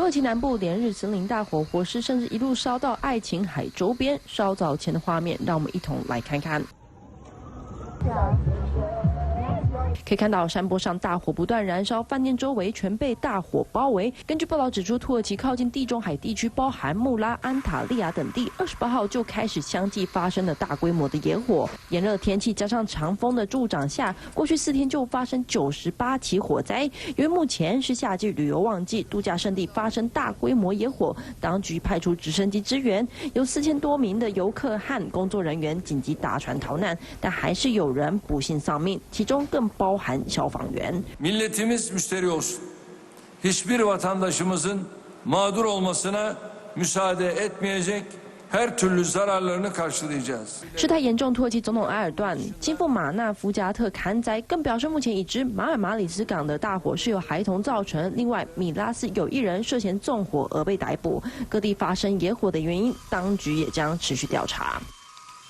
土耳其南部连日森林大火，火势甚至一路烧到爱琴海周边。稍早前的画面，让我们一同来看看。 可以看到山坡上大火不断燃烧，饭店周围全被大火包围。根据报道指出，土耳其靠近地中海地区，包含穆拉、安塔利亚等地，28号就开始相继发生了大规模的野火。炎热天气加上强风的助长下，过去4天就发生98起火灾。由于目前是夏季旅游旺季，度假胜地发生大规模野火，当局派出直升机支援，有4000多名的游客和工作人员紧急搭船逃难，但还是有人不幸丧命，其中更包含消防员。 Milletimiz müşteri olsun. Hiçbir vatandaşımızın mağdur olmasına müsaade etmeyecek. Her türlü zararlarını karşılayacağız. 事态严重，土耳其总统埃尔段亲赴马纳夫加特看灾，更表示目前已知马尔马里斯港的大火是由孩童造成。另外，米拉斯有1人涉嫌纵火而被逮捕。各地发生野火的原因，当局也将持续调查。